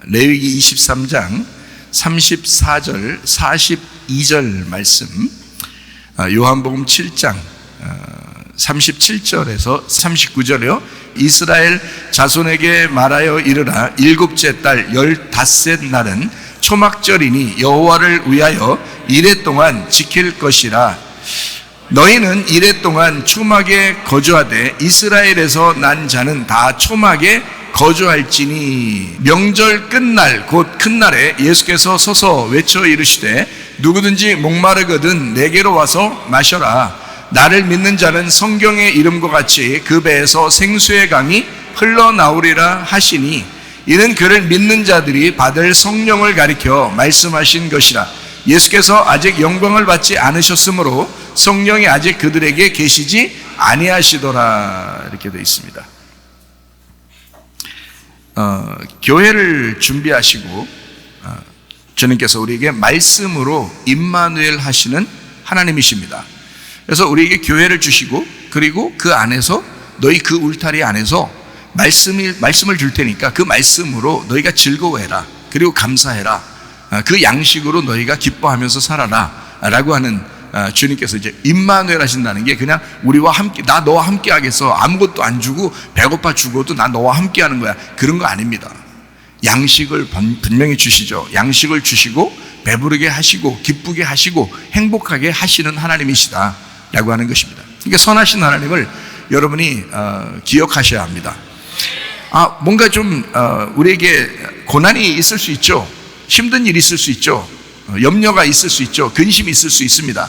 레위기 23장 34절 42절 말씀, 요한복음 7장 37절에서 39절이요. 이스라엘 자손에게 말하여 이르라. 일곱째 달 15셋 날은 초막절이니 여호와를 위하여 이레 동안 지킬 것이라. 너희는 이레 동안 초막에 거주하되 이스라엘에서 난 자는 다 초막에 거주할지니. 명절 끝날 곧 큰 날에 예수께서 서서 외쳐 이르시되 누구든지 목마르거든 내게로 와서 마셔라. 나를 믿는 자는 성경의 이름과 같이 그 배에서 생수의 강이 흘러나오리라 하시니, 이는 그를 믿는 자들이 받을 성령을 가리켜 말씀하신 것이라. 예수께서 아직 영광을 받지 않으셨으므로 성령이 아직 그들에게 계시지 아니하시더라. 이렇게 되어 있습니다. 교회를 준비하시고 주님께서 우리에게 말씀으로 임마누엘 하시는 하나님이십니다. 그래서 우리에게 교회를 주시고, 그리고 그 안에서 너희 그 울타리 안에서 말씀을 줄 테니까 그 말씀으로 너희가 즐거워해라, 그리고 감사해라, 그 양식으로 너희가 기뻐하면서 살아라 라고 하는, 주님께서 이제 임마누엘 하신다는 게 그냥 우리와 함께, 나 너와 함께 하겠어, 아무것도 안 주고 배고파 죽어도 나 너와 함께 하는 거야, 그런 거 아닙니다. 양식을 분명히 주시죠. 양식을 주시고 배부르게 하시고 기쁘게 하시고 행복하게 하시는 하나님이시다 라고 하는 것입니다. 그러니까 선하신 하나님을 여러분이 기억하셔야 합니다. 뭔가 좀 우리에게 고난이 있을 수 있죠. 힘든 일이 있을 수 있죠. 염려가 있을 수 있죠. 근심이 있을 수 있습니다.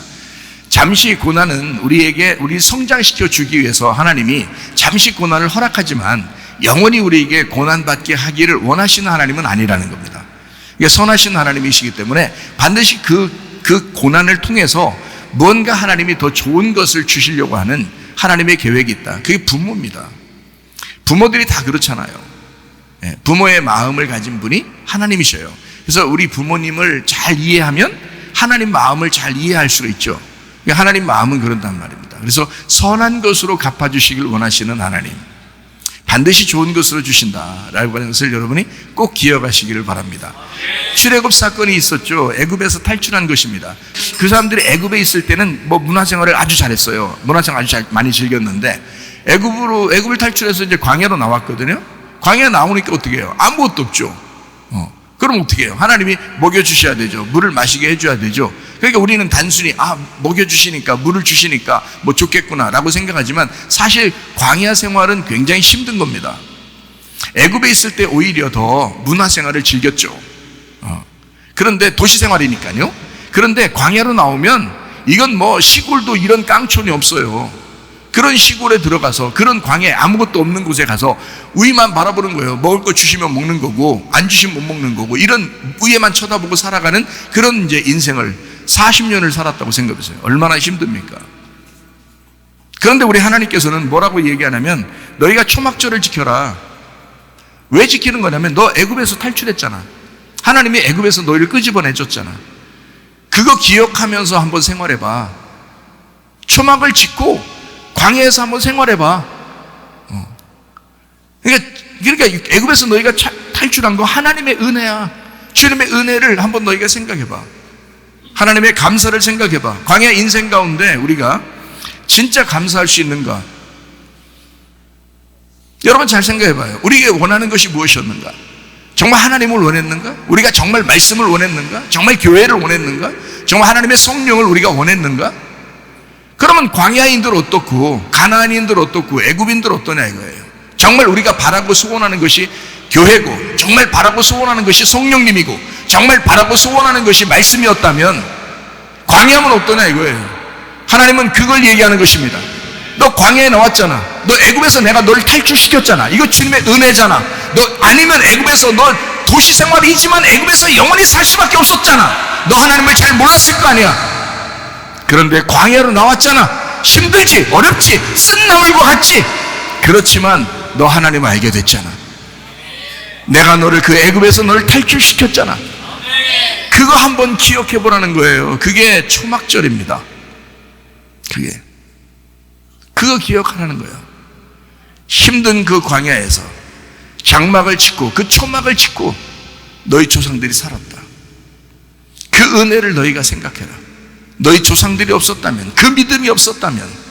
잠시 고난은 우리 성장시켜 주기 위해서 하나님이 잠시 고난을 허락하지만 영원히 우리에게 고난받게 하기를 원하시는 하나님은 아니라는 겁니다. 그러니까 선하신 하나님이시기 때문에 반드시 그 고난을 통해서 뭔가 하나님이 더 좋은 것을 주시려고 하는 하나님의 계획이 있다. 그게 부모입니다. 부모들이 다 그렇잖아요. 부모의 마음을 가진 분이 하나님이셔요. 그래서 우리 부모님을 잘 이해하면 하나님 마음을 잘 이해할 수가 있죠. 하나님 마음은 그런단 말입니다. 그래서 선한 것으로 갚아주시길 원하시는 하나님, 반드시 좋은 것으로 주신다라고 하는 것을 여러분이 꼭 기억하시기를 바랍니다. 출애굽 사건이 있었죠. 애굽에서 탈출한 것입니다. 그 사람들이 애굽에 있을 때는 문화생활을 아주 잘했어요. 문화생활 아주 많이 즐겼는데 애굽을 탈출해서 이제 광야로 나왔거든요. 광야 나오니까 어떻게 해요? 아무것도 없죠. 그럼 어떻게 해요? 하나님이 먹여주셔야 되죠. 물을 마시게 해줘야 되죠. 그러니까 우리는 단순히 먹여주시니까, 물을 주시니까 좋겠구나 라고 생각하지만 사실 광야 생활은 굉장히 힘든 겁니다. 애굽에 있을 때 오히려 더 문화생활을 즐겼죠. 그런데 도시생활이니까요. 그런데 광야로 나오면 이건 시골도 이런 깡촌이 없어요. 그런 시골에 들어가서, 그런 광야에 아무것도 없는 곳에 가서 위만 바라보는 거예요. 먹을 거 주시면 먹는 거고 안 주시면 못 먹는 거고, 이런 위에만 쳐다보고 살아가는 그런 이제 인생을 40년을 살았다고 생각해보세요. 얼마나 힘듭니까? 그런데 우리 하나님께서는 뭐라고 얘기하냐면 너희가 초막절을 지켜라. 왜 지키는 거냐면 너 애굽에서 탈출했잖아. 하나님이 애굽에서 너희를 끄집어내줬잖아. 그거 기억하면서 한번 생활해봐. 초막을 짓고 광야에서 한번 생활해봐. 그러니까 애굽에서 너희가 탈출한 거 하나님의 은혜야. 주님의 은혜를 한번 너희가 생각해봐. 하나님의 감사를 생각해봐. 광야 인생 가운데 우리가 진짜 감사할 수 있는가? 여러분 잘 생각해봐요. 우리가 원하는 것이 무엇이었는가? 정말 하나님을 원했는가? 우리가 정말 말씀을 원했는가? 정말 교회를 원했는가? 정말 하나님의 성령을 우리가 원했는가? 그러면 광야인들 어떻고, 가나안인들 어떻고, 애굽인들 어떠냐 이거예요. 정말 우리가 바라고 소원하는 것이 교회고, 정말 바라고 소원하는 것이 성령님이고, 정말 바라고 소원하는 것이 말씀이었다면 광야면 어떠냐 이거예요. 하나님은 그걸 얘기하는 것입니다. 너 광야에 나왔잖아. 너 애굽에서 내가 너를 탈출시켰잖아. 이거 주님의 은혜잖아. 너 아니면 애굽에서 너 도시 생활이지만 애굽에서 영원히 살 수밖에 없었잖아. 너 하나님을 잘 몰랐을 거 아니야. 그런데 광야로 나왔잖아. 힘들지, 어렵지, 쓴나물과 같지. 그렇지만 너 하나님을 알게 됐잖아. 내가 너를 그 애굽에서 너를 탈출시켰잖아. 그거 한번 기억해 보라는 거예요. 그게 초막절입니다. 그거 기억하라는 거예요. 힘든 그 광야에서 장막을 짓고 그 초막을 짓고 너희 조상들이 살았다. 그 은혜를 너희가 생각해라. 너희 조상들이 없었다면, 그 믿음이 없었다면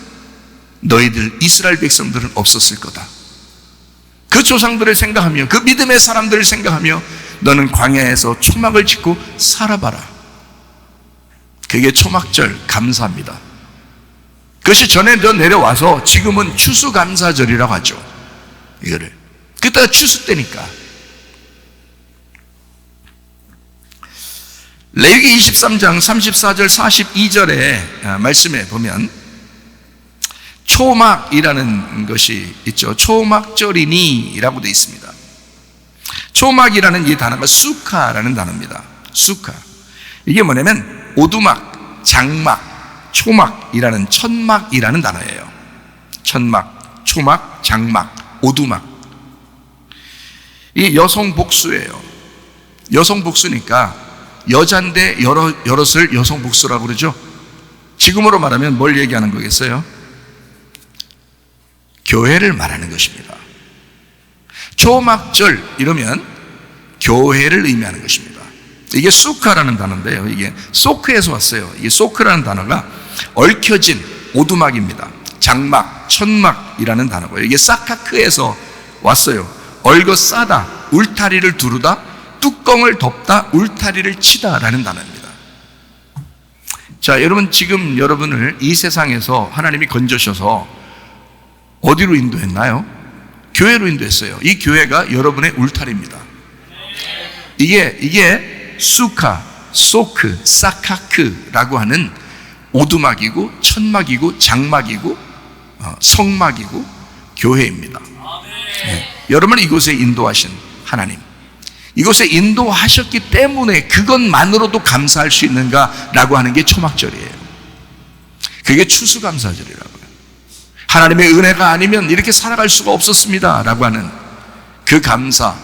너희들 이스라엘 백성들은 없었을 거다. 그 조상들을 생각하며 그 믿음의 사람들을 생각하며 너는 광야에서 초막을 짓고 살아봐라. 그게 초막절 감사입니다. 그것이 전에 내려와서 지금은 추수감사절이라고 하죠. 이거를 그때가 추수 때니까. 레위기 23장 34절 42절의 말씀에 보면 초막이라는 것이 있죠. 초막절이니 라고 되어 있습니다. 초막이라는 이 단어가 수카라는 단어입니다. 수카. 이게 뭐냐면 오두막, 장막, 초막이라는 천막이라는 단어예요. 천막, 초막, 장막, 오두막. 이 여성 복수예요. 여성 복수니까 여잔데 여럿을 여성 복수라고 그러죠. 지금으로 말하면 뭘 얘기하는 거겠어요? 교회를 말하는 것입니다. 초막절 이러면 교회를 의미하는 것입니다. 이게 수카라는 단어인데요. 이게 소크에서 왔어요. 이게 소크라는 단어가 얽혀진 오두막입니다. 장막, 천막이라는 단어고요. 이게 사카크에서 왔어요. 얽어 싸다, 울타리를 두르다, 뚜껑을 덮다, 울타리를 치다라는 단어입니다. 자, 여러분 지금 여러분을 이 세상에서 하나님이 건져셔서 어디로 인도했나요? 교회로 인도했어요. 이 교회가 여러분의 울타리입니다. 이게 수카, 소크, 사카크라고 하는 오두막이고 천막이고 장막이고 성막이고 교회입니다. 네. 여러분을 이곳에 인도하신 하나님, 이곳에 인도하셨기 때문에 그것만으로도 감사할 수 있는가라고 하는 게 초막절이에요. 그게 추수감사절이라고요. 하나님의 은혜가 아니면 이렇게 살아갈 수가 없었습니다 라고 하는 그 감사,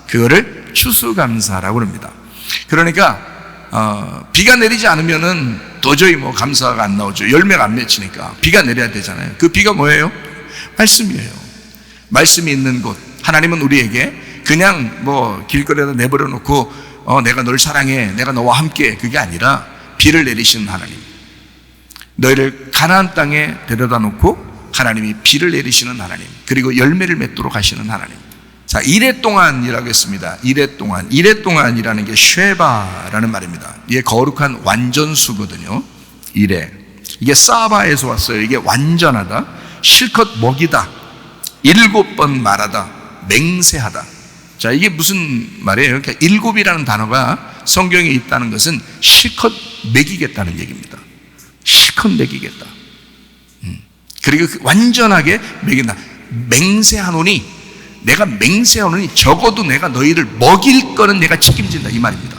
그거를 추수감사라고 합니다. 그러니까 비가 내리지 않으면은 도저히 뭐 감사가 안 나오죠. 열매가 안 맺히니까 비가 내려야 되잖아요. 그 비가 뭐예요? 말씀이에요. 말씀이 있는 곳. 하나님은 우리에게 그냥 뭐 길거리에다 내버려 놓고 내가 널 사랑해, 내가 너와 함께, 그게 아니라 비를 내리시는 하나님, 너희를 가나안 땅에 데려다 놓고 하나님이 비를 내리시는 하나님, 그리고 열매를 맺도록 하시는 하나님. 자, 이래 동안이라고 했습니다. 이래 동안이라는 게 쉐바라는 말입니다. 이게 거룩한 완전수거든요. 이래, 이게 사바에서 왔어요. 이게 완전하다, 실컷 먹이다, 7번 말하다, 맹세하다. 자, 이게 무슨 말이에요? 그러니까 7이라는 단어가 성경에 있다는 것은 실컷 먹이겠다는 얘기입니다. 실컷 먹이겠다. 그리고 완전하게 먹인다. 맹세하노니, 내가 맹세하노니 적어도 내가 너희를 먹일 거는 내가 책임진다, 이 말입니다.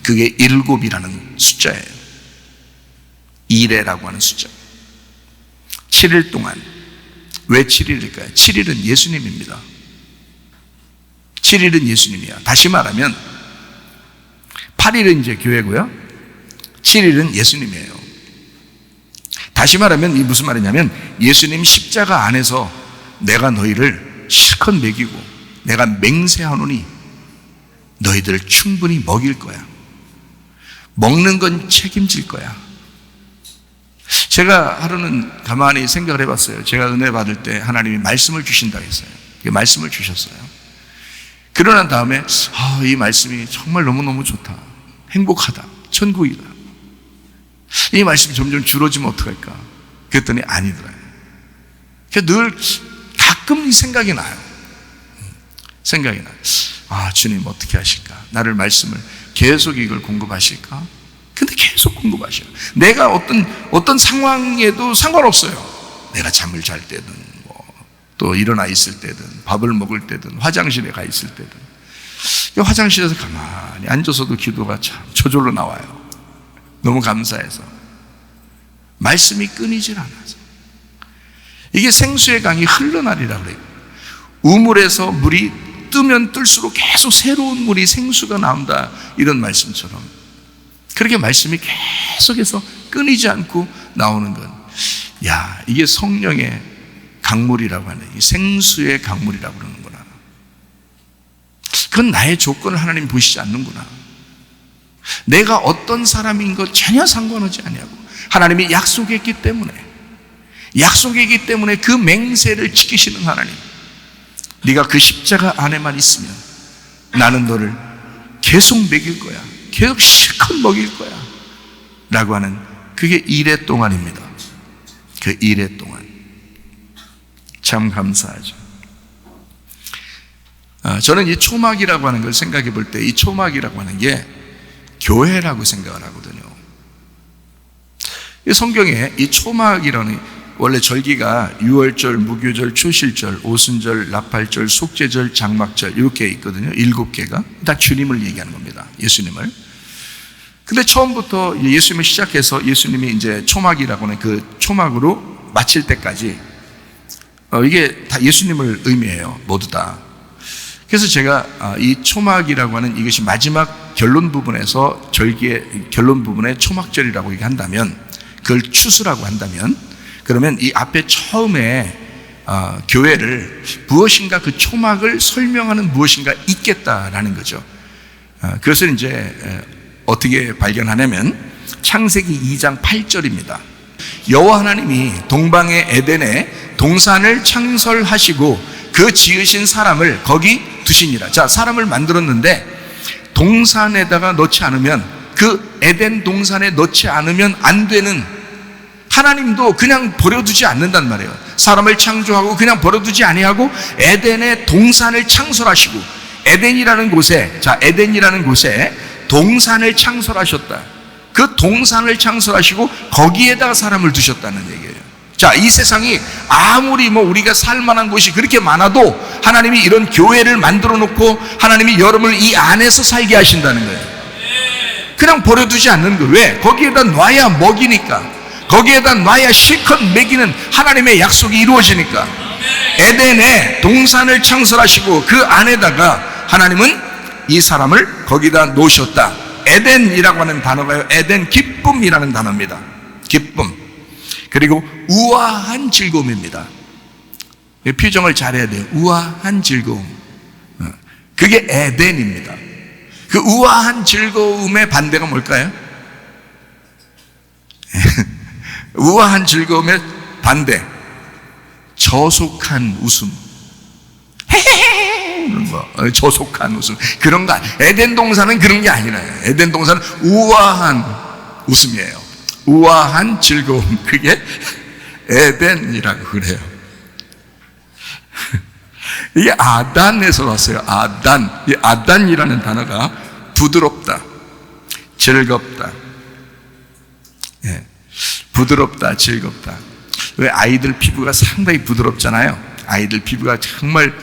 그게 7이라는 숫자예요. 이레라고 하는 숫자. 7일 동안. 왜 7일일까요? 7일은 예수님입니다. 7일은 예수님이야. 다시 말하면 8일은 이제 교회고요, 7일은 예수님이에요. 다시 말하면 이 무슨 말이냐면 예수님 십자가 안에서 내가 너희를 실컷 먹이고 내가 맹세하노니 너희들을 충분히 먹일 거야. 먹는 건 책임질 거야. 제가 하루는 가만히 생각을 해봤어요. 제가 은혜 받을 때 하나님이 말씀을 주신다고 했어요. 말씀을 주셨어요. 그러고 난 다음에 이 말씀이 정말 너무너무 좋다, 행복하다, 천국이다. 이 말씀이 점점 줄어지면 어떡할까? 그랬더니 아니더라고요. 늘 가끔 이 생각이 나요. 생각이 나요. 주님 어떻게 하실까? 나를 말씀을 계속 이걸 공급하실까? 근데 계속 공급하셔요. 내가 어떤 상황에도 상관없어요. 내가 잠을 잘 때든 또 일어나 있을 때든 밥을 먹을 때든 화장실에 가 있을 때든, 화장실에서 가만히 앉아서도 기도가 참 저절로 나와요. 너무 감사해서. 말씀이 끊이질 않아서. 이게 생수의 강이 흘러나리라 그래요. 우물에서 물이 뜨면 뜰수록 계속 새로운 물이, 생수가 나온다, 이런 말씀처럼 그렇게 말씀이 계속해서 끊이지 않고 나오는 건, 이게 성령의 강물이라고 하는, 이 생수의 강물이라고 그러는구나. 그 그건 나의 조건을 하나님 보시지 않는구나. 내가 어떤 사람인 것 전혀 상관하지 아니하고 하나님이 약속했기 때문에 그 맹세를 지키시는 하나님, 네가 그 십자가 안에만 있으면 나는 너를 계속 먹일 거야, 계속 실컷 먹일 거야 라고 하는, 그게 이래 동안입니다. 그 이래 동안 참 감사하죠. 저는 이 초막이라고 하는 걸 생각해 볼 때 이 초막이라고 하는 게 교회라고 생각을 하거든요. 이 성경에 이 초막이라는, 원래 절기가 유월절, 무교절, 초실절, 오순절, 나팔절, 속죄절, 장막절 이렇게 있거든요. 7개가 다 주님을 얘기하는 겁니다. 예수님을. 근데 처음부터 예수님을 시작해서 예수님이 이제 초막이라고 하는 그 초막으로 마칠 때까지 이게 다 예수님을 의미해요. 모두 다. 그래서 제가 이 초막이라고 하는 이것이 마지막 결론 부분에서 절기의 결론 부분에 초막절이라고 얘기한다면, 그걸 추수라고 한다면, 그러면 이 앞에 처음에 교회를 무엇인가 그 초막을 설명하는 무엇인가 있겠다라는 거죠. 그것을 이제 어떻게 발견하냐면 창세기 2장 8절입니다. 여호와 하나님이 동방의 에덴에 동산을 창설하시고 그 지으신 사람을 거기 두시니라. 자, 사람을 만들었는데 동산에다가 넣지 않으면, 그 에덴 동산에 넣지 않으면 안 되는, 하나님도 그냥 버려두지 않는단 말이에요. 사람을 창조하고 그냥 버려두지 아니하고 에덴에 동산을 창설하시고, 에덴이라는 곳에 동산을 창설하셨다. 그 동산을 창설하시고 거기에다가 사람을 두셨다는 얘기예요. 자, 이 세상이 아무리 우리가 살만한 곳이 그렇게 많아도 하나님이 이런 교회를 만들어 놓고 하나님이 여러분을 이 안에서 살게 하신다는 거예요. 그냥 버려두지 않는 거예요. 왜? 거기에다 놔야 먹이니까, 거기에다 놔야 실컷 먹이는 하나님의 약속이 이루어지니까. 에덴에 동산을 창설하시고 그 안에다가 하나님은 이 사람을 거기다 놓으셨다. 에덴이라고 하는 단어가요, 에덴 기쁨이라는 단어입니다. 기쁨. 그리고 우아한 즐거움입니다. 표정을 잘해야 돼요. 우아한 즐거움. 그게 에덴입니다. 그 우아한 즐거움의 반대가 뭘까요? 우아한 즐거움의 반대, 저속한 웃음. 저속한 웃음. 그런 거, 에덴 동산은 그런 게 아니라요. 에덴 동산은 우아한 웃음이에요. 우아한 즐거움. 그게 에덴이라고 그래요. 이게 아단에서 왔어요. 아단. 이 아단이라는 단어가 부드럽다, 즐겁다. 예. 부드럽다, 즐겁다. 왜? 아이들 피부가 상당히 부드럽잖아요. 아이들 피부가 정말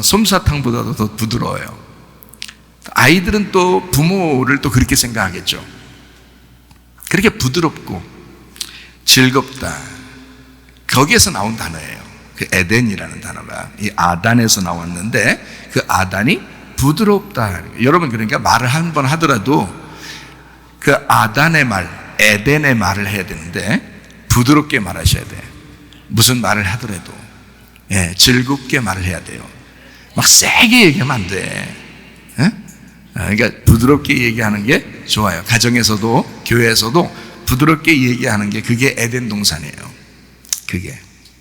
솜사탕보다도 더 부드러워요. 아이들은 또 부모를 또 그렇게 생각하겠죠. 그렇게 부드럽고 즐겁다, 거기에서 나온 단어예요. 그 에덴이라는 단어가 이 아단에서 나왔는데, 그 아단이 부드럽다. 여러분, 그러니까 말을 한 번 하더라도 그 아단의 말, 에덴의 말을 해야 되는데 부드럽게 말하셔야 돼요. 무슨 말을 하더라도 즐겁게 말을 해야 돼요. 막 세게 얘기하면 안 돼. 그러니까 부드럽게 얘기하는 게 좋아요. 가정에서도 교회에서도 부드럽게 얘기하는 게, 그게 에덴 동산이에요. 그게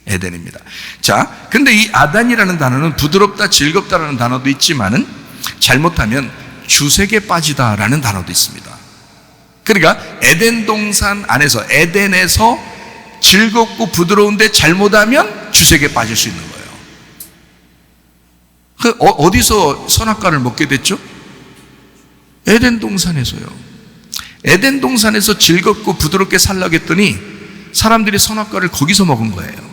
에덴입니다. 자, 근데 이 아단이라는 단어는 부드럽다, 즐겁다라는 단어도 있지만은 잘못하면 주색에 빠지다라는 단어도 있습니다. 그러니까 에덴 동산 안에서, 에덴에서 즐겁고 부드러운데 잘못하면 주색에 빠질 수 있는 거예요. 어디서 선악과를 먹게 됐죠? 에덴 동산에서요. 에덴 동산에서 즐겁고 부드럽게 살라고 했더니 사람들이 선악과를 거기서 먹은 거예요.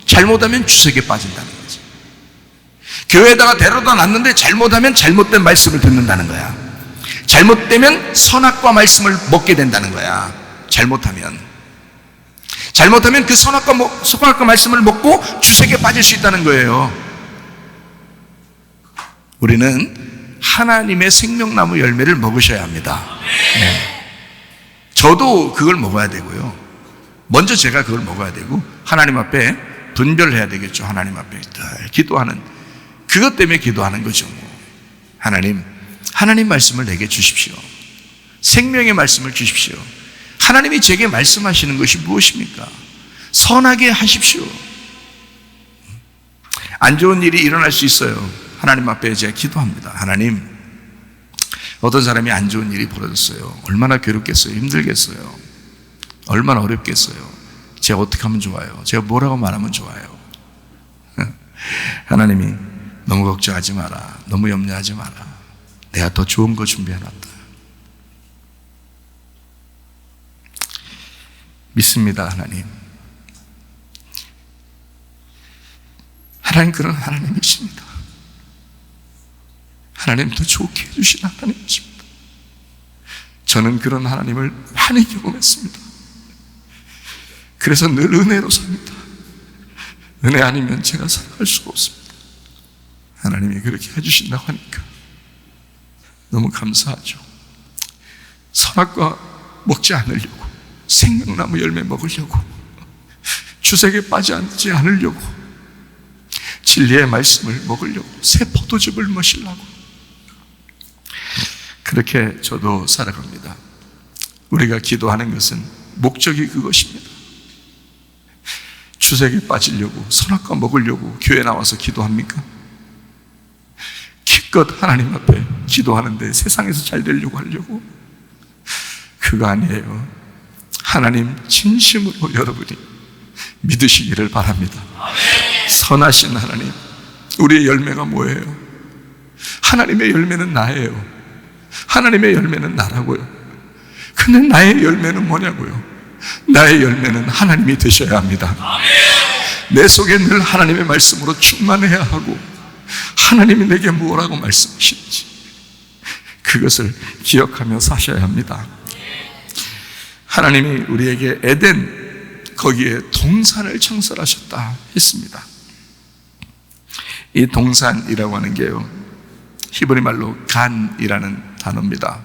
잘못하면 주색에 빠진다는 거죠. 교회에다가 데려다 놨는데 잘못하면 잘못된 말씀을 듣는다는 거야. 잘못되면 선악과 말씀을 먹게 된다는 거야. 잘못하면 그 선악과 말씀을 먹고 주색에 빠질 수 있다는 거예요. 우리는 하나님의 생명나무 열매를 먹으셔야 합니다. 저도 그걸 먹어야 되고요. 먼저 제가 그걸 먹어야 되고, 하나님 앞에 분별해야 되겠죠. 하나님 앞에 기도하는, 그것 때문에 기도하는 거죠. 하나님 말씀을 내게 주십시오. 생명의 말씀을 주십시오. 하나님이 제게 말씀하시는 것이 무엇입니까? 선하게 하십시오. 안 좋은 일이 일어날 수 있어요. 하나님 앞에 제가 기도합니다. 하나님, 어떤 사람이 안 좋은 일이 벌어졌어요. 얼마나 괴롭겠어요. 힘들겠어요. 얼마나 어렵겠어요. 제가 어떻게 하면 좋아요? 제가 뭐라고 말하면 좋아요? 하나님이 너무 걱정하지 마라. 너무 염려하지 마라. 내가 더 좋은 거 준비해놨다. 믿습니다. 하나님 그런 하나님이십니다. 하나님 더 좋게 해주신 하나님이십니다. 저는 그런 하나님을 많이 경험했습니다. 그래서 늘 은혜로 삽니다. 은혜 아니면 제가 살아갈 수가 없습니다. 하나님이 그렇게 해주신다고 하니까 너무 감사하죠. 선악과 먹지 않으려고, 생명나무 열매 먹으려고, 주색에 빠지지 않으려고, 진리의 말씀을 먹으려고, 새 포도즙을 마시려고, 그렇게 저도 살아갑니다. 우리가 기도하는 것은 목적이 그것입니다. 주색에 빠지려고, 선악과 먹으려고 교회 나와서 기도합니까? 기껏 하나님 앞에 기도하는데 세상에서 잘 되려고 하려고? 그거 아니에요. 하나님 진심으로 여러분이 믿으시기를 바랍니다. 선하신 하나님, 우리의 열매가 뭐예요? 하나님의 열매는 나예요. 하나님의 열매는 나라고요. 근데 나의 열매는 뭐냐고요? 나의 열매는 하나님이 되셔야 합니다. 내 속에 늘 하나님의 말씀으로 충만해야 하고, 하나님이 내게 뭐라고 말씀하시는지 그것을 기억하며 사셔야 합니다. 하나님이 우리에게 에덴, 거기에 동산을 창설하셨다 했습니다. 이 동산이라고 하는 게요, 히브리 말로 간이라는 단어입니다.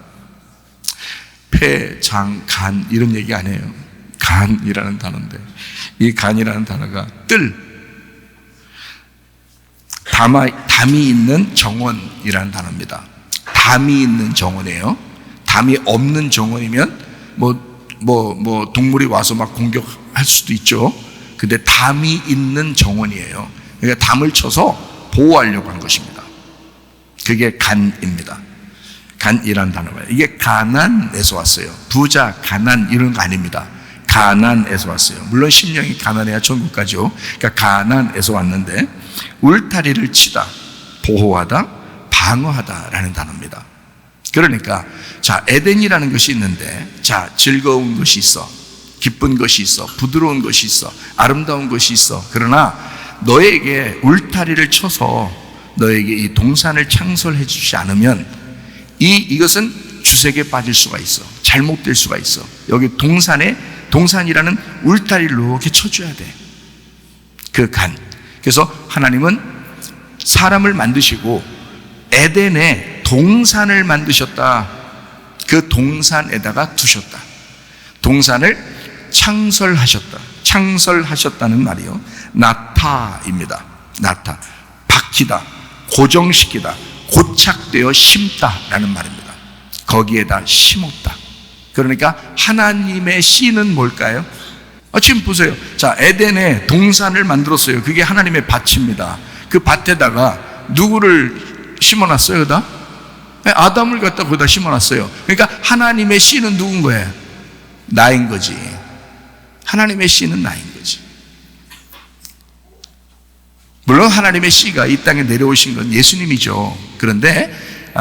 폐, 장, 간 이런 얘기 아니에요. 간이라는 단어인데, 이 간이라는 단어가 뜰, 담이 있는 정원이라는 단어입니다. 담이 있는 정원이에요. 담이 없는 정원이면 동물이 와서 막 공격할 수도 있죠. 근데 담이 있는 정원이에요. 그러니까 담을 쳐서 보호하려고 한 것입니다. 그게 간입니다. 간이라는 단어가, 이게 가난에서 왔어요. 부자, 가난 이런 거 아닙니다. 가난에서 왔어요. 물론 심령이 가난해야 천국 가죠. 그러니까 가난에서 왔는데, 울타리를 치다, 보호하다, 방어하다라는 단어입니다. 그러니까 자, 에덴이라는 것이 있는데, 자, 즐거운 것이 있어, 기쁜 것이 있어, 부드러운 것이 있어, 아름다운 것이 있어. 그러나 너에게 울타리를 쳐서 너에게 이 동산을 창설해 주지 않으면 이것은 주색에 빠질 수가 있어. 잘못될 수가 있어. 여기 동산이라는 울타리를 이렇게 쳐줘야 돼. 그 간. 그래서 하나님은 사람을 만드시고 에덴에 동산을 만드셨다. 그 동산에다가 두셨다. 동산을 창설하셨다. 창설하셨다는 말이요, 나타입니다. 나타. 박히다, 고정시키다, 고착되어 심다라는 말입니다. 거기에다 심었다. 그러니까 하나님의 씨는 뭘까요? 지금 보세요. 자, 에덴에 동산을 만들었어요. 그게 하나님의 밭입니다. 그 밭에다가 누구를 심어놨어요? 다? 아담을 갖다 거기다 심어놨어요. 그러니까 하나님의 씨는 누군 거예요? 나인 거지. 하나님의 씨는 나인 거지. 물론 하나님의 씨가 이 땅에 내려오신 건 예수님이죠. 그런데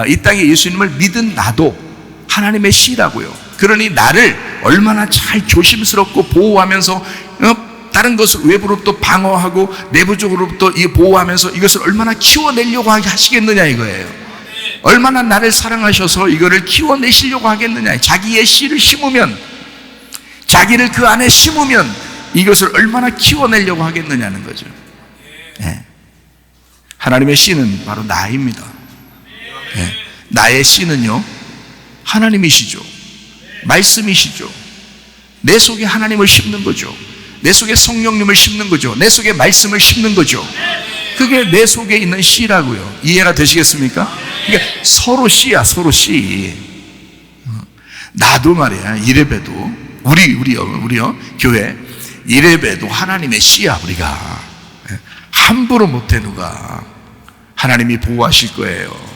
이 땅에 예수님을 믿은 나도 하나님의 씨라고요. 그러니 나를 얼마나 잘 조심스럽고 보호하면서 다른 것을 외부로부터 방어하고 내부적으로부터 보호하면서 이것을 얼마나 키워내려고 하시겠느냐 이거예요. 얼마나 나를 사랑하셔서 이거를 키워내시려고 하겠느냐. 자기의 씨를 심으면, 자기를 그 안에 심으면 이것을 얼마나 키워내려고 하겠느냐는 거죠. 네. 하나님의 씨는 바로 나입니다. 네. 나의 씨는요, 하나님이시죠. 말씀이시죠. 내 속에 하나님을 심는 거죠. 내 속에 성령님을 심는 거죠. 내 속에 말씀을 심는 거죠. 그게 내 속에 있는 씨라고요. 이해가 되시겠습니까? 그러니까 서로 씨야, 서로 씨. 나도 말이야, 이래봬도 우리요 교회 이래봬도 하나님의 씨야. 우리가 함부로 못해. 누가 하나님이 보호하실 거예요.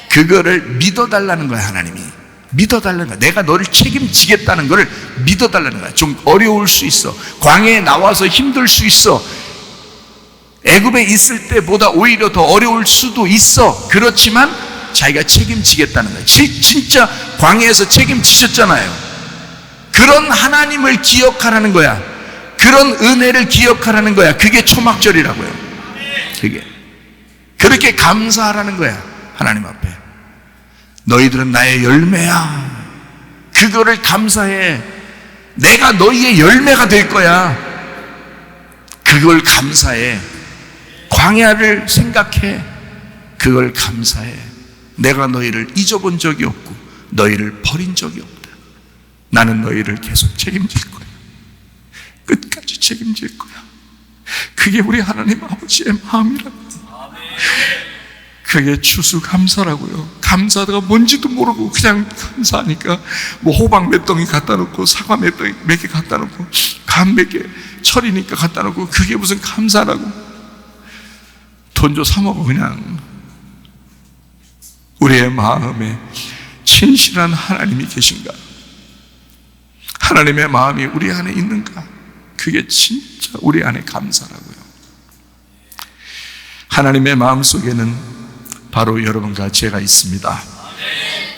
그거를 믿어달라는 거야. 하나님이 믿어달라는 거야. 내가 너를 책임지겠다는 거를 믿어달라는 거야. 좀 어려울 수 있어. 광야에 나와서 힘들 수 있어. 애굽에 있을 때보다 오히려 더 어려울 수도 있어. 그렇지만 자기가 책임지겠다는 거야. 진짜 광야에서 책임지셨잖아요. 그런 하나님을 기억하라는 거야. 그런 은혜를 기억하라는 거야. 그게 초막절이라고요. 그게 그렇게 감사하라는 거야. 하나님 앞에 너희들은 나의 열매야. 그거를 감사해. 내가 너희의 열매가 될 거야. 그걸 감사해. 광야를 생각해. 그걸 감사해. 내가 너희를 잊어본 적이 없고 너희를 버린 적이 없다. 나는 너희를 계속 책임질 거야. 끝까지 책임질 거야. 그게 우리 하나님 아버지의 마음이라고. 그게 추수감사라고요. 감사가 뭔지도 모르고 그냥 감사하니까 뭐 호박 몇 덩이 갖다 놓고 사과 몇 개 갖다 놓고 감 몇 개 철이니까 갖다 놓고 그게 무슨 감사라고. 돈 줘 사 먹어. 그냥 우리의 마음에 진실한 하나님이 계신가? 하나님의 마음이 우리 안에 있는가? 그게 진짜 우리 안에 감사라고요. 하나님의 마음 속에는 바로 여러분과 제가 있습니다.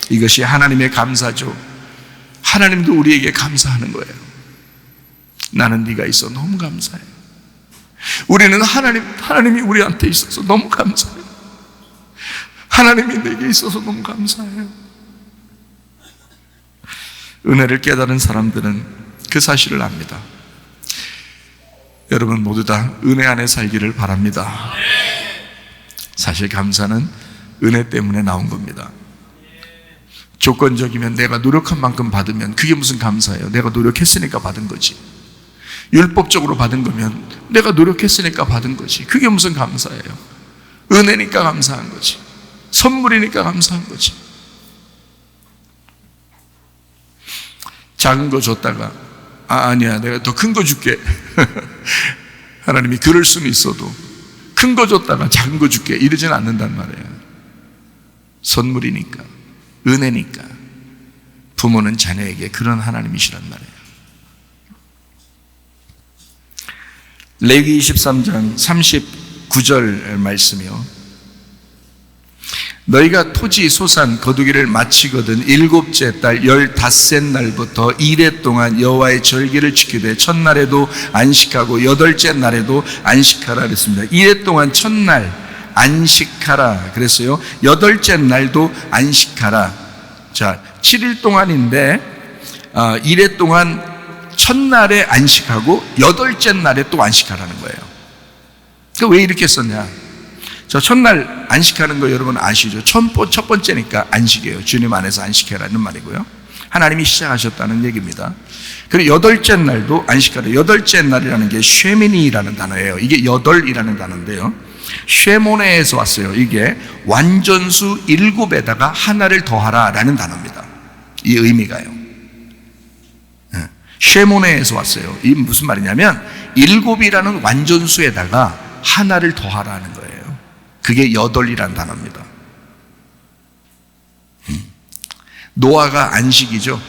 이것이 하나님의 감사죠. 하나님도 우리에게 감사하는 거예요. 나는 네가 있어 너무 감사해. 우리는 하나님이 우리한테 있어서 너무 감사해요. 하나님이 내게 있어서 너무 감사해요. 은혜를 깨달은 사람들은 그 사실을 압니다. 여러분 모두 다 은혜 안에 살기를 바랍니다. 사실 감사는 은혜 때문에 나온 겁니다. 조건적이면 내가 노력한 만큼 받으면 그게 무슨 감사예요? 내가 노력했으니까 받은 거지. 율법적으로 받은 거면 내가 노력했으니까 받은 거지. 그게 무슨 감사예요? 은혜니까 감사한 거지. 선물이니까 감사한 거지. 작은 거 줬다가 아니야 내가 더 큰 거 줄게. 하나님이 그럴 수는 있어도 큰 거 줬다가 작은 거 줄게 이러지는 않는단 말이에요. 선물이니까, 은혜니까. 부모는 자녀에게 그런 하나님이시란 말이에요. 레위기 23장 39절 말씀이요. 너희가 토지 소산 거두기를 마치거든 7째 달 15셋 날부터 2래 동안 여호와의 절기를 지키되 첫날에도 안식하고 8째 날에도 안식하라 그랬습니다. 2래 동안 첫날 안식하라 그랬어요. 8째 날도 안식하라. 자, 7일 동안인데 1회 동안 첫날에 안식하고 8째 날에 또 안식하라는 거예요. 왜 이렇게 썼냐? 자, 첫날 안식하는 거 여러분 아시죠? 첫 번째니까 안식이에요. 주님 안에서 안식해라는 말이고요. 하나님이 시작하셨다는 얘기입니다. 그리고 8째 날도 안식하라. 8째 날이라는 게 쉐미니라는 단어예요. 이게 8이라는 단어인데요. 쉐모네에서 왔어요. 이게 완전수 7에다가 하나를 더하라 라는 단어입니다. 이 의미가요. 쉐모네에서 왔어요. 이게 무슨 말이냐면 7이라는 완전수에다가 하나를 더하라는 거예요. 그게 8이라는 단어입니다. 노아가 안식이죠.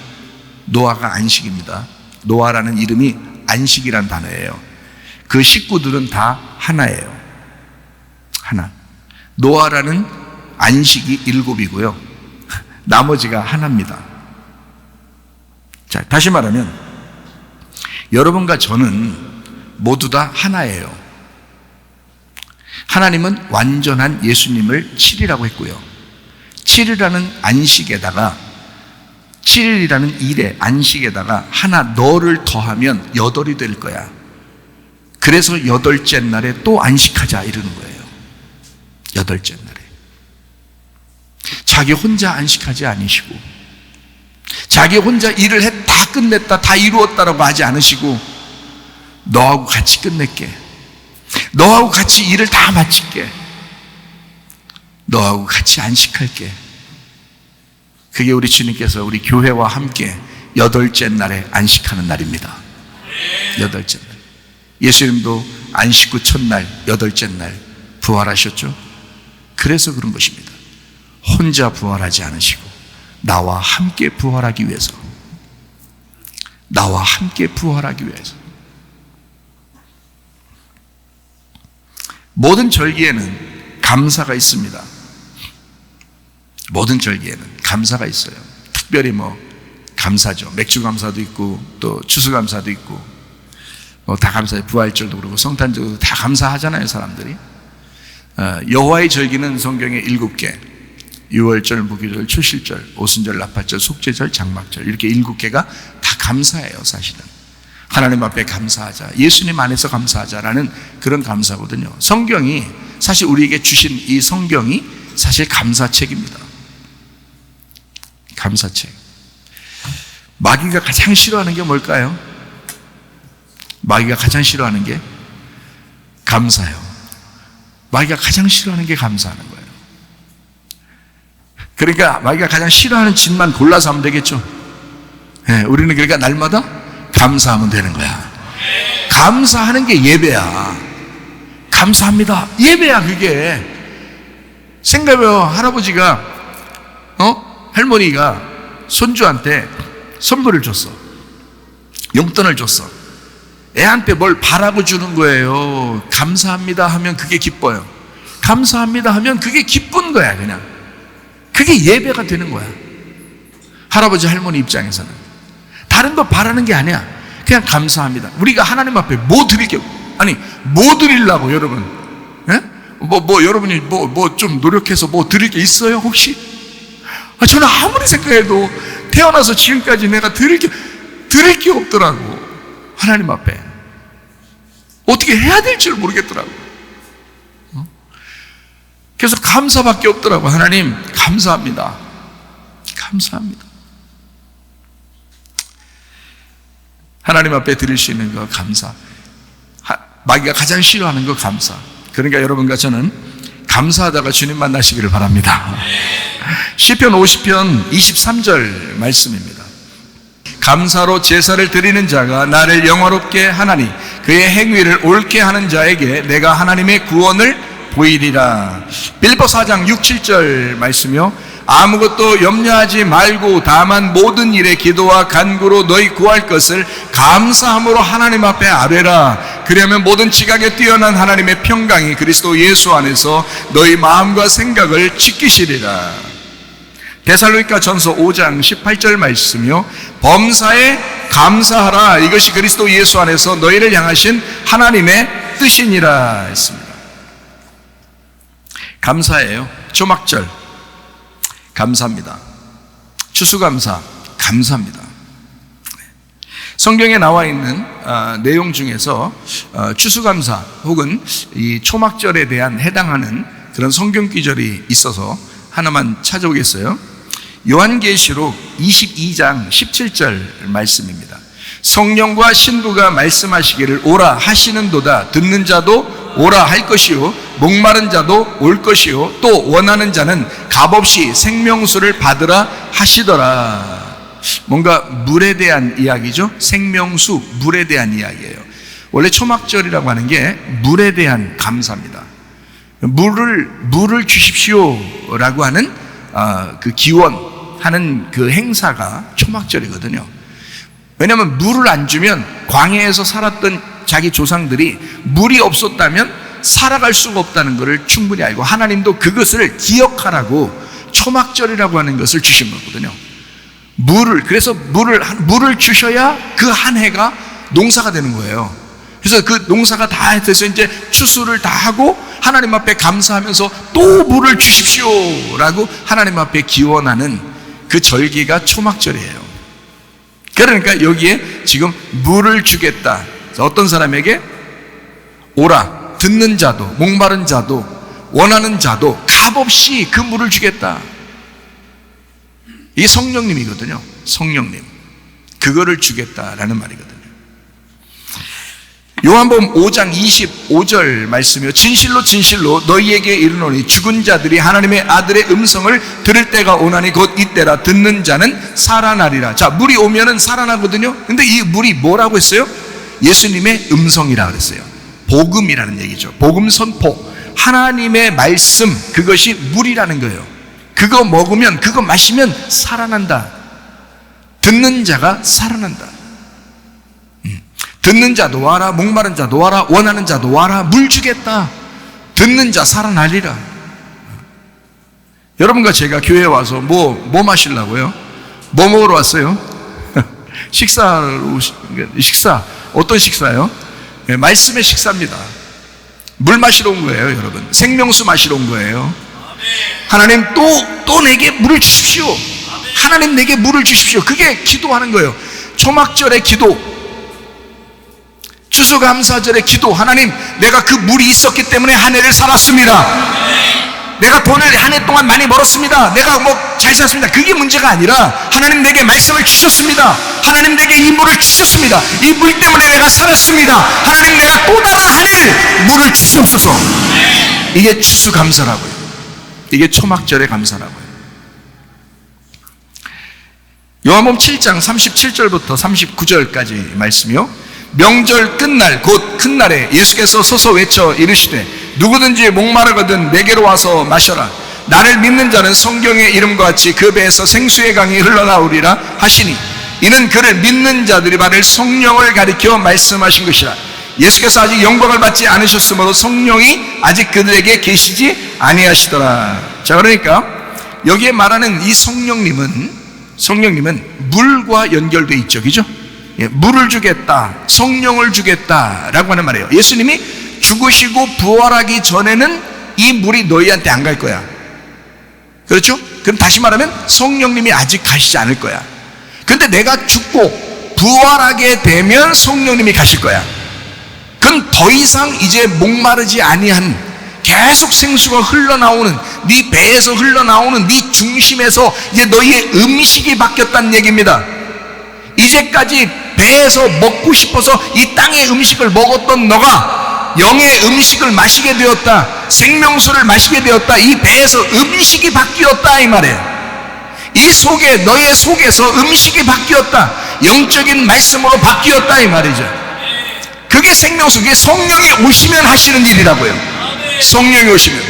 노아가 안식입니다. 노아라는 이름이 안식이라는 단어예요. 그 식구들은 다 하나예요. 하나. 노아라는 안식이 7이고요. 나머지가 하나입니다. 자, 다시 말하면 여러분과 저는 모두 다 하나예요. 하나님은 완전한 예수님을 7이라고 했고요. 7이라는 안식에다가 7일이라는 일의 안식에다가 하나 너를 더하면 8이 될 거야. 그래서 8째 날에 또 안식하자 이러는 거예요. 8째 날에 자기 혼자 안식하지 않으시고 자기 혼자 일을 다 끝냈다 다 이루었다라고 하지 않으시고 너하고 같이 끝낼게, 너하고 같이 일을 다 마칠게, 너하고 같이 안식할게. 그게 우리 주님께서 우리 교회와 함께 8째 날에 안식하는 날입니다. 8째 날. 예수님도 안식 후 첫날 8째 날 부활하셨죠. 그래서 그런 것입니다. 혼자 부활하지 않으시고 나와 함께 부활하기 위해서, 나와 함께 부활하기 위해서. 모든 절기에는 감사가 있습니다. 모든 절기에는 감사가 있어요. 특별히 감사죠. 맥주 감사도 있고 또 추수 감사도 있고 다 감사해요. 부활절도 그러고 성탄절도 다 감사하잖아요, 사람들이. 여호와의 절기는 성경에 7개, 유월절, 무교절, 초실절, 오순절, 나팔절, 속죄절, 장막절, 이렇게 7개가 다 감사해요. 사실은 하나님 앞에 감사하자, 예수님 안에서 감사하자라는 그런 감사거든요. 성경이 사실 우리에게 주신 이 성경이 사실 감사책입니다. 감사책. 마귀가 가장 싫어하는 게 뭘까요? 마귀가 가장 싫어하는 게 감사요. 마귀가 가장 싫어하는 게 감사하는 거예요. 그러니까 마귀가 가장 싫어하는 짓만 골라서 하면 되겠죠. 네, 우리는 그러니까 날마다 감사하면 되는 거야. 감사하는 게 예배야. 감사합니다. 예배야, 그게. 생각해요. 할아버지가 할머니가 손주한테 선물을 줬어. 용돈을 줬어. 애한테 뭘 바라고 주는 거예요. 감사합니다 하면 그게 기뻐요. 감사합니다 하면 그게 기쁜 거야. 그냥 그게 예배가 되는 거야. 할아버지 할머니 입장에서는 다른 거 바라는 게 아니야. 그냥 감사합니다. 우리가 하나님 앞에 뭐 드릴게요? 아니, 뭐 드리려고 여러분? 예? 여러분이 좀 노력해서 뭐 드릴 게 있어요 혹시? 저는 아무리 생각해도 태어나서 지금까지 내가 드릴 게 없더라고. 하나님 앞에 어떻게 해야 될지 모르겠더라고. 그래서 감사밖에 없더라고. 하나님 감사합니다. 감사합니다. 하나님 앞에 드릴 수 있는 거 감사. 마귀가 가장 싫어하는 거 감사. 그러니까 여러분과 저는 감사하다가 주님 만나시기를 바랍니다. 시편 50편 23절 말씀입니다. 감사로 제사를 드리는 자가 나를 영화롭게 하나니 그의 행위를 옳게 하는 자에게 내가 하나님의 구원을 보이리라. 빌보 4장 6, 7절 말씀이요. 아무것도 염려하지 말고 다만 모든 일에 기도와 간구로 너희 구할 것을 감사함으로 하나님 앞에 아뢰라. 그러면 모든 지각에 뛰어난 하나님의 평강이 그리스도 예수 안에서 너희 마음과 생각을 지키시리라. 데살로니가 전서 5장 18절 말씀이요. 범사에 감사하라. 이것이 그리스도 예수 안에서 너희를 향하신 하나님의 뜻이니라 했습니다. 감사예요. 초막절 감사합니다. 추수감사 감사합니다. 성경에 나와 있는 내용 중에서 추수감사 혹은 이 초막절에 대한 해당하는 그런 성경 구절이 있어서 하나만 찾아오겠어요. 요한계시록 22장 17절 말씀입니다. 성령과 신부가 말씀하시기를 오라 하시는도다. 듣는 자도 오라 할 것이요 목마른 자도 올 것이요 또 원하는 자는 값없이 생명수를 받으라 하시더라. 뭔가 물에 대한 이야기죠. 생명수, 물에 대한 이야기예요. 원래 초막절이라고 하는 게 물에 대한 감사입니다. 물을 주십시오라고 하는 그 기원하는 그 행사가 초막절이거든요. 왜냐하면 물을 안 주면 광야에서 살았던 자기 조상들이 물이 없었다면 살아갈 수가 없다는 것을 충분히 알고 하나님도 그것을 기억하라고 초막절이라고 하는 것을 주신 거거든요. 그래서 물을 주셔야 그 한 해가 농사가 되는 거예요. 그래서 그 농사가 다 돼서 이제 추수를 다 하고 하나님 앞에 감사하면서 또 물을 주십시오라고 하나님 앞에 기원하는 그 절기가 초막절이에요. 그러니까 여기에 지금 물을 주겠다. 어떤 사람에게? 오라. 듣는 자도, 목마른 자도, 원하는 자도 값없이 그 물을 주겠다. 이게 성령님이거든요. 성령님. 그거를 주겠다라는 말이거든요. 요한복음 5장 25절 말씀이요. 진실로 진실로 너희에게 이르노니 죽은 자들이 하나님의 아들의 음성을 들을 때가 오나니 곧 이때라. 듣는 자는 살아나리라. 자, 물이 오면은 살아나거든요. 근데 이 물이 뭐라고 했어요? 예수님의 음성이라 그랬어요. 복음이라는 얘기죠. 복음 선포. 하나님의 말씀, 그것이 물이라는 거예요. 그거 먹으면, 그거 마시면 살아난다. 듣는 자가 살아난다. 듣는 자도 와라, 목마른 자도 와라, 원하는 자도 와라, 물 주겠다. 듣는 자 살아나리라. 여러분과 제가 교회에 와서 뭐 마시려고요? 뭐 먹으러 왔어요? 식사. 어떤 식사요? 네, 말씀의 식사입니다. 물 마시러 온 거예요, 여러분. 생명수 마시러 온 거예요. 하나님 또 내게 물을 주십시오. 하나님 내게 물을 주십시오. 그게 기도하는 거예요. 초막절의 기도, 추수감사절의 기도. 하나님, 내가 그 물이 있었기 때문에 한 해를 살았습니다. 내가 돈을 한 해 동안 많이 벌었습니다. 내가 잘 살았습니다. 그게 문제가 아니라 하나님 내게 말씀을 주셨습니다. 하나님 내게 이 물을 주셨습니다. 이 물 때문에 내가 살았습니다. 하나님, 내가 또 다른 한 해를 물을 주시옵소서. 이게 추수감사라고요. 이게 초막절의 감사라고요. 요한복음 7장 37절부터 39절까지 말씀이요. 명절 끝날 곧 큰 날에 예수께서 서서 외쳐 이르시되 누구든지 목마르거든 내게로 와서 마셔라. 나를 믿는 자는 성경의 이름과 같이 그 배에서 생수의 강이 흘러나오리라 하시니 이는 그를 믿는 자들이 받을 성령을 가리켜 말씀하신 것이라. 예수께서 아직 영광을 받지 않으셨으므로 성령이 아직 그들에게 계시지 아니하시더라. 자, 그러니까 여기에 말하는 이 성령님은 물과 연결되어 있죠, 그죠? 물을 주겠다, 성령을 주겠다라고 하는 말이에요. 예수님이 죽으시고 부활하기 전에는 이 물이 너희한테 안 갈 거야. 그렇죠? 그럼 다시 말하면 성령님이 아직 가시지 않을 거야. 근데 내가 죽고 부활하게 되면 성령님이 가실 거야. 그건 더 이상 이제 목마르지 아니한, 계속 생수가 흘러나오는, 네 배에서 흘러나오는 네 중심에서 이제 너희의 음식이 바뀌었다는 얘기입니다. 이제까지 배에서 먹고 싶어서 이 땅의 음식을 먹었던 너가 영의 음식을 마시게 되었다. 생명수를 마시게 되었다. 이 배에서 음식이 바뀌었다, 이 말이에요. 이 속에, 너의 속에서 음식이 바뀌었다. 영적인 말씀으로 바뀌었다, 이 말이죠. 그게 생명수, 그게 성령이 오시면 하시는 일이라고요. 성령이 오시면.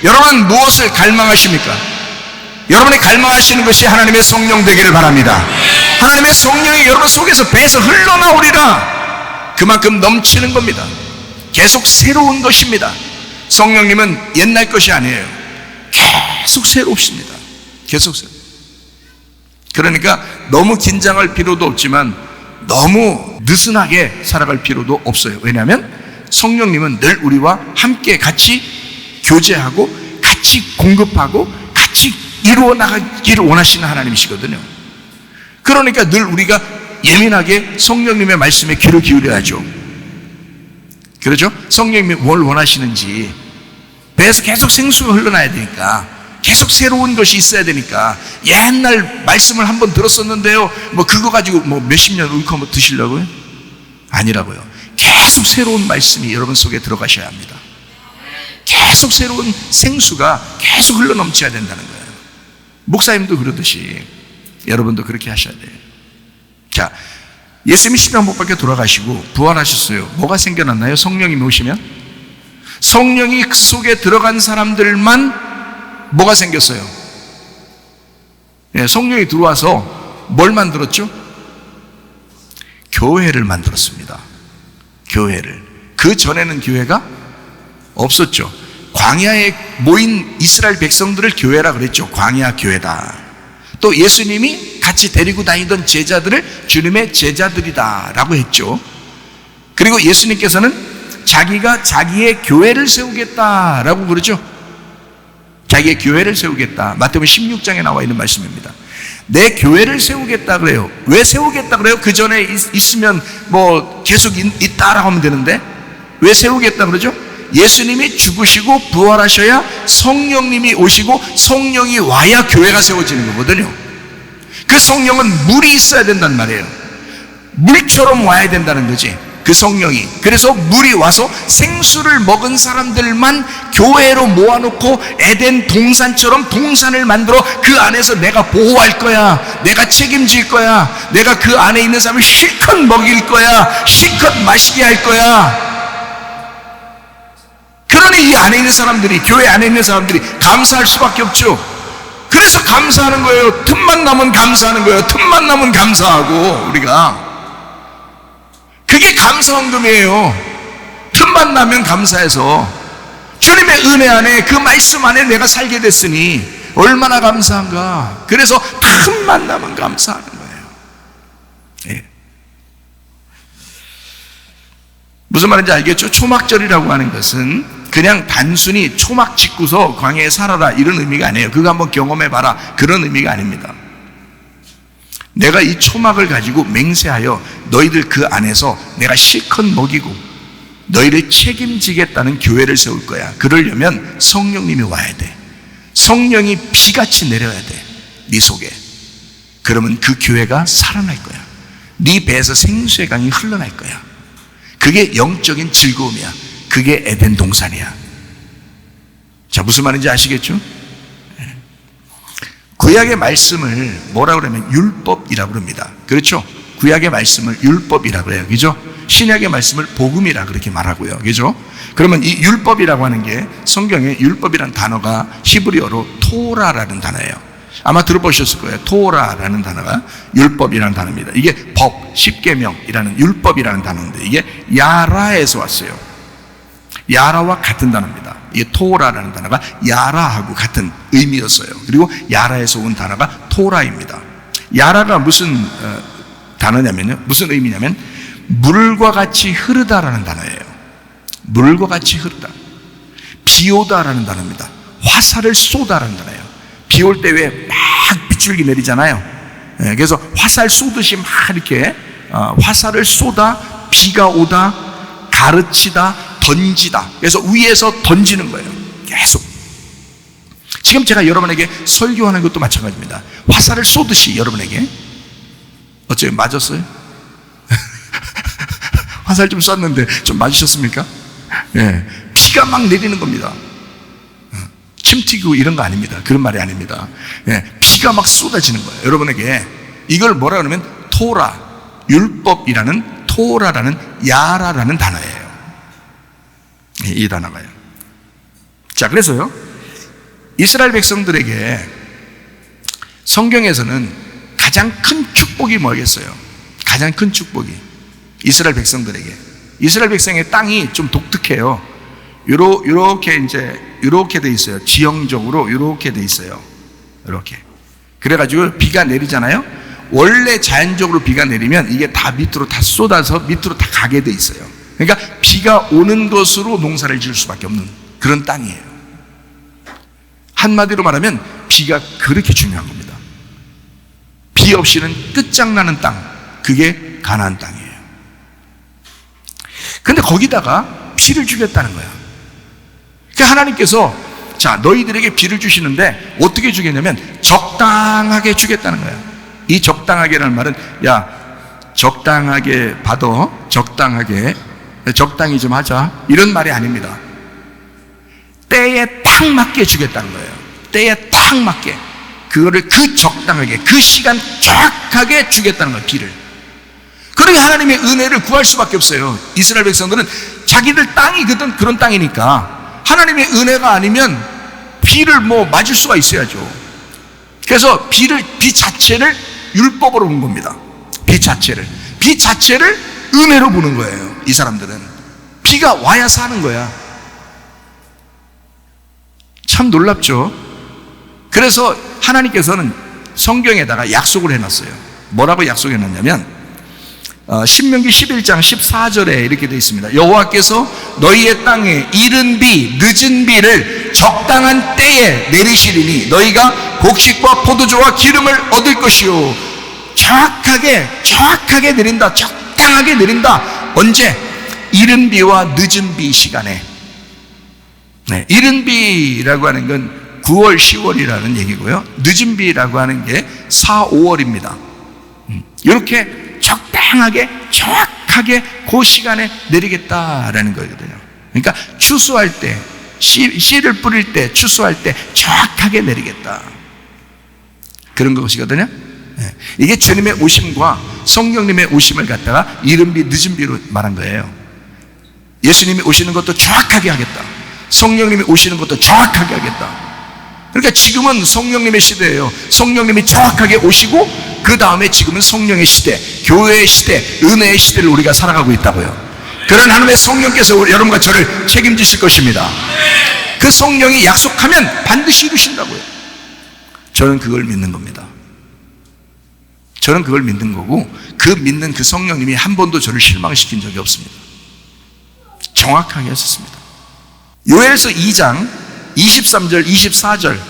여러분 무엇을 갈망하십니까? 여러분이 갈망하시는 것이 하나님의 성령 되기를 바랍니다. 하나님의 성령이 여러분 속에서 배에서 흘러나오리라. 그만큼 넘치는 겁니다. 계속 새로운 것입니다. 성령님은 옛날 것이 아니에요. 계속 새롭습니다. 계속 새로. 그러니까 너무 긴장할 필요도 없지만 너무 느슨하게 살아갈 필요도 없어요. 왜냐하면 성령님은 늘 우리와 함께 같이 교제하고 같이 공급하고 같이 이루어 나가기를 원하시는 하나님이시거든요. 그러니까 늘 우리가 예민하게 성령님의 말씀에 귀를 기울여야죠. 그렇죠? 성령님이 뭘 원하시는지. 배에서 계속 생수가 흘러나야 되니까, 계속 새로운 것이 있어야 되니까. 옛날 말씀을 한번 들었었는데요, 그거 가지고 몇십 년 울컥 드시려고요? 아니라고요. 계속 새로운 말씀이 여러분 속에 들어가셔야 합니다. 계속 새로운 생수가 계속 흘러넘쳐야 된다는 거예요. 목사님도 그러듯이 여러분도 그렇게 하셔야 돼요. 자, 예수님이 십자가 못 박혀 돌아가시고 부활하셨어요. 뭐가 생겨났나요? 성령이 오시면? 성령이 그 속에 들어간 사람들만 뭐가 생겼어요? 성령이 들어와서 뭘 만들었죠? 교회를 만들었습니다. 교회를. 그 전에는 교회가 없었죠. 광야에 모인 이스라엘 백성들을 교회라 그랬죠. 광야 교회다. 또 예수님이 같이 데리고 다니던 제자들을 주님의 제자들이다 라고 했죠. 그리고 예수님께서는 자기가 자기의 교회를 세우겠다라고 그러죠. 자기의 교회를 세우겠다. 마태복음 16장에 나와 있는 말씀입니다. 내 교회를 세우겠다 그래요. 왜 세우겠다 그래요? 그 전에 있으면 계속 있다라고 하면 되는데 왜 세우겠다 그러죠? 예수님이 죽으시고 부활하셔야 성령님이 오시고 성령이 와야 교회가 세워지는 거거든요. 그 성령은 물이 있어야 된단 말이에요. 물처럼 와야 된다는 거지. 그 성령이. 그래서 물이 와서 생수를 먹은 사람들만 교회로 모아놓고 에덴 동산처럼 동산을 만들어 그 안에서 내가 보호할 거야, 내가 책임질 거야, 내가 그 안에 있는 사람을 실컷 먹일 거야, 실컷 마시게 할 거야. 그러니 이 안에 있는 사람들이, 교회 안에 있는 사람들이 감사할 수밖에 없죠. 그래서 감사하는 거예요. 틈만 나면 감사하는 거예요. 틈만 나면 감사하고. 우리가 그게 감사헌금이에요. 틈만 나면 감사해서 주님의 은혜 안에, 그 말씀 안에 내가 살게 됐으니 얼마나 감사한가. 그래서 틈만 나면 감사하는 거예요. 예. 무슨 말인지 알겠죠? 초막절이라고 하는 것은 그냥 단순히 초막 짓고서 광야에 살아라 이런 의미가 아니에요. 그거 한번 경험해봐라 그런 의미가 아닙니다. 내가 이 초막을 가지고 맹세하여 너희들 그 안에서 내가 실컷 먹이고 너희를 책임지겠다는 교회를 세울 거야. 그러려면 성령님이 와야 돼. 성령이 비같이 내려야 돼, 네 속에. 그러면 그 교회가 살아날 거야. 네 배에서 생수의 강이 흘러날 거야. 그게 영적인 즐거움이야. 그게 에덴 동산이야. 자, 무슨 말인지 아시겠죠? 구약의 말씀을 뭐라고 그러면 율법이라고 그럽니다. 그렇죠? 구약의 말씀을 율법이라고 해요. 그죠? 신약의 말씀을 복음이라 그렇게 말하고요. 그죠? 그러면 이 율법이라고 하는 게, 성경에 율법이라는 단어가 히브리어로 토라라는 단어예요. 아마 들어보셨을 거예요. 토라라는 단어가 율법이라는 단어입니다. 이게 법, 십계명이라는 율법이라는 단어인데 이게 야라에서 왔어요. 야라와 같은 단어입니다. 이게 토라라는 단어가 야라하고 같은 의미였어요. 그리고 야라에서 온 단어가 토라입니다. 야라가 무슨 단어냐면요, 무슨 의미냐면 물과 같이 흐르다라는 단어예요. 물과 같이 흐르다. 비 오다라는 단어입니다. 화살을 쏘다라는 단어예요. 비 올 때 왜 막 빗줄기 내리잖아요. 그래서 화살 쏘듯이 막 이렇게 화살을 쏘다, 비가 오다, 가르치다, 던지다. 그래서 위에서 던지는 거예요. 계속. 지금 제가 여러분에게 설교하는 것도 마찬가지입니다. 화살을 쏘듯이 여러분에게. 어째요? 맞았어요? 화살 좀 쐈는데 좀 맞으셨습니까? 네. 비가 막 내리는 겁니다. 침 튀기고 이런 거 아닙니다. 그런 말이 아닙니다. 네. 비가 막 쏟아지는 거예요. 여러분에게 이걸 뭐라 그러면 토라, 율법이라는 토라라는 야라라는 단어예요. 이 단어가요. 자, 그래서요, 이스라엘 백성들에게 성경에서는 가장 큰 축복이 뭐겠어요? 가장 큰 축복이 이스라엘 백성들에게, 이스라엘 백성의 땅이 좀 독특해요. 요렇게 돼 있어요. 지형적으로 요렇게 돼 있어요. 이렇게. 그래가지고 비가 내리잖아요. 원래 자연적으로 비가 내리면 이게 다 밑으로 다 쏟아서 밑으로 다 가게 돼 있어요. 그러니까 비가 오는 것으로 농사를 지을 수밖에 없는 그런 땅이에요. 한마디로 말하면 비가 그렇게 중요한 겁니다. 비 없이는 끝장나는 땅, 그게 가나안 땅이에요. 근데 거기다가 비를 주겠다는 거야. 그러니까 하나님께서 자, 너희들에게 비를 주시는데 어떻게 주겠냐면 적당하게 주겠다는 거야. 이 적당하게라는 말은 야, 적당하게 받아, 적당히 좀 하자, 이런 말이 아닙니다. 때에 딱 맞게 주겠다는 거예요. 때에 딱 맞게. 그거를 그 적당하게, 그 시간 정확하게 주겠다는 거예요, 비를. 그러니 하나님의 은혜를 구할 수밖에 없어요. 이스라엘 백성들은 자기들 땅이거든. 그런 땅이니까 하나님의 은혜가 아니면 비를 맞을 수가 있어야죠. 그래서 비 자체를 율법으로 본 겁니다. 비 자체를 은혜로 보는 거예요. 이 사람들은 비가 와야 사는 거야. 참 놀랍죠. 그래서 하나님께서는 성경에다가 약속을 해놨어요. 뭐라고 약속해놨냐면 신명기 11장 14절에 이렇게 되어 있습니다. 여호와께서 너희의 땅에 이른 비, 늦은 비를 적당한 때에 내리시리니 너희가 곡식과 포도주와 기름을 얻을 것이요. 정확하게 내린다. 적당하게 내린다. 언제? 이른 비와 늦은 비 시간에. 네, 이른 비라고 하는 건 9월, 10월이라는 얘기고요. 늦은 비라고 하는 게 4, 5월입니다. 이렇게 적당하게 정확하게 그 시간에 내리겠다라는 거거든요. 그러니까 추수할 때, 씨를 뿌릴 때, 추수할 때 정확하게 내리겠다, 그런 것이거든요. 이게 주님의 오심과 성령님의 오심을 갖다가 이른비 늦은비로 말한 거예요. 예수님이 오시는 것도 정확하게 하겠다, 성령님이 오시는 것도 정확하게 하겠다. 그러니까 지금은 성령님의 시대예요. 성령님이 정확하게 오시고 그 다음에 지금은 성령의 시대, 교회의 시대, 은혜의 시대를 우리가 살아가고 있다고요. 그런 하나님의 성령께서 여러분과 저를 책임지실 것입니다. 그 성령이 약속하면 반드시 이루신다고요. 저는 그걸 믿는 겁니다. 저는 그걸 믿는 거고, 그 믿는 그 성령님이 한 번도 저를 실망시킨 적이 없습니다. 정확하게 하셨습니다. 요엘서 2장 23절 24절,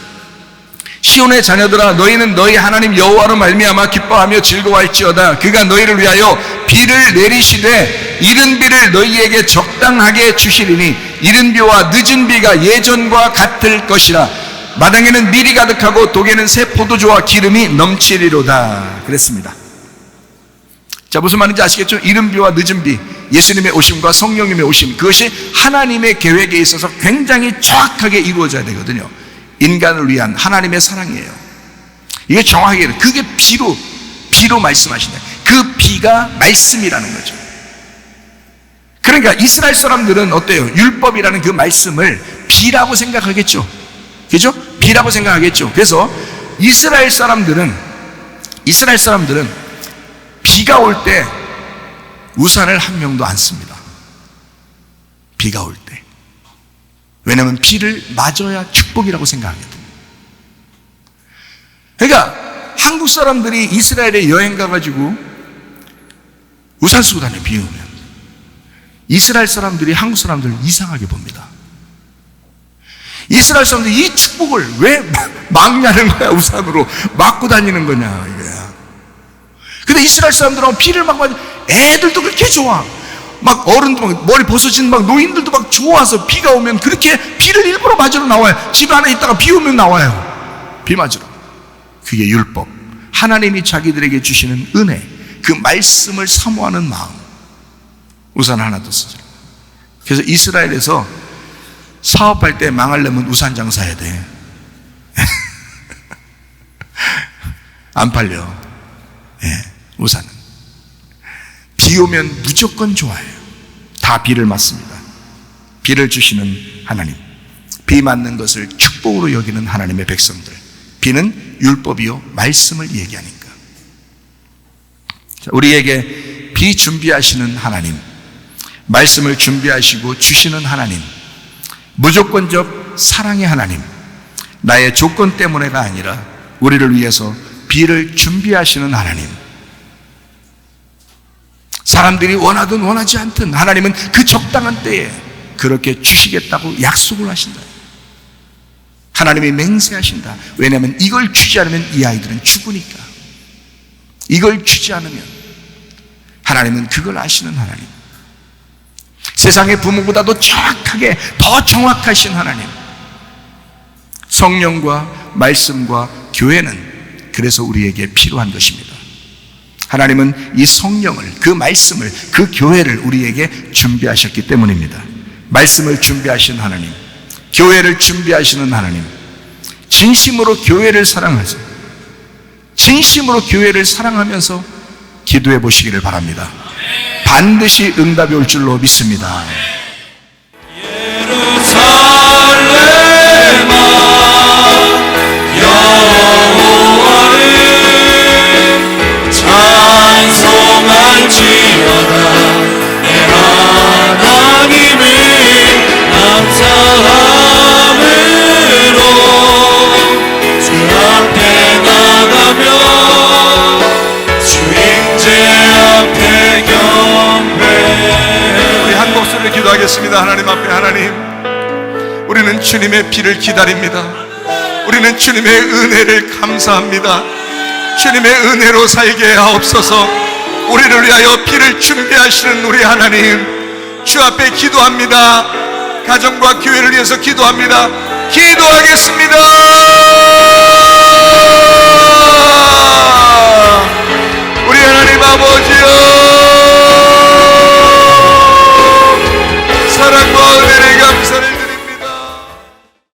시온의 자녀들아, 너희는 너희 하나님 여호와로 말미암아 기뻐하며 즐거워할지어다. 그가 너희를 위하여 비를 내리시되 이른 비를 너희에게 적당하게 주시리니 이른 비와 늦은 비가 예전과 같을 것이라. 마당에는 밀이 가득하고 독에는 새 포도주와 기름이 넘치리로다. 그랬습니다. 자, 무슨 말인지 아시겠죠? 이른 비와 늦은 비, 예수님의 오심과 성령님의 오심, 그것이 하나님의 계획에 있어서 굉장히 정확하게 이루어져야 되거든요. 인간을 위한 하나님의 사랑이에요. 이게 정확하게, 그게 비로 말씀하신다. 그 비가 말씀이라는 거죠. 그러니까 이스라엘 사람들은 어때요? 율법이라는 그 말씀을 비라고 생각하겠죠. 그죠? 비라고 생각하겠죠. 그래서 이스라엘 사람들은 비가 올 때 우산을 한 명도 안 씁니다. 비가 올 때. 왜냐하면 비를 맞아야 축복이라고 생각하거든요. 그러니까 한국 사람들이 이스라엘에 여행 가가지고 우산 쓰고 다녀요. 비 오면. 이스라엘 사람들이 한국 사람들을 이상하게 봅니다. 이스라엘 사람들이 이 축복을 왜 막냐는 거야. 우산으로 막고 다니는 거냐 이거야. 근데 이스라엘 사람들은 비를 막 맞아. 애들도 그렇게 좋아. 막 어른도 막 머리 벗어진 막 노인들도 막 좋아서 비가 오면 그렇게 비를 일부러 맞으러 나와요. 집 안에 있다가 비 오면 나와요. 비 맞으러. 그게 율법, 하나님이 자기들에게 주시는 은혜, 그 말씀을 사모하는 마음. 우산 하나도 쓰지. 그래서 이스라엘에서 사업할 때 망하려면 우산 장사해야 돼. 안 팔려. 우산은 비 오면 무조건 좋아해요. 다 비를 맞습니다. 비를 주시는 하나님, 비 맞는 것을 축복으로 여기는 하나님의 백성들. 비는 율법이요 말씀을 얘기하니까. 자, 우리에게 비 준비하시는 하나님, 말씀을 준비하시고 주시는 하나님, 무조건적 사랑의 하나님, 나의 조건 때문에가 아니라 우리를 위해서 비를 준비하시는 하나님. 사람들이 원하든 원하지 않든 하나님은 그 적당한 때에 그렇게 주시겠다고 약속을 하신다. 하나님이 맹세하신다. 왜냐하면 이걸 주지 않으면 이 아이들은 죽으니까. 이걸 주지 않으면. 하나님은 그걸 아시는 하나님. 세상의 부모보다도 정확하게 더 정확하신 하나님. 성령과 말씀과 교회는 그래서 우리에게 필요한 것입니다. 하나님은 이 성령을, 그 말씀을, 그 교회를 우리에게 준비하셨기 때문입니다. 말씀을 준비하신 하나님, 교회를 준비하시는 하나님, 진심으로 교회를 사랑하세요. 진심으로 교회를 사랑하면서 기도해 보시기를 바랍니다. 반드시 응답이 올 줄로 믿습니다. 찬송할지어다. 내 하나님을 감사함으로 주 앞에 나가며 주 임재 앞에 경배. 우리 한 목소리로 기도하겠습니다. 하나님 앞에, 하나님, 우리는 주님의 비를 기다립니다. 우리는 주님의 은혜를 감사합니다. 주님의 은혜로 살게 하옵소서. 우리를 위하여 비를 준비하시는 우리 하나님, 주 앞에 기도합니다. 가정과 교회를 위해서 기도합니다. 기도하겠습니다.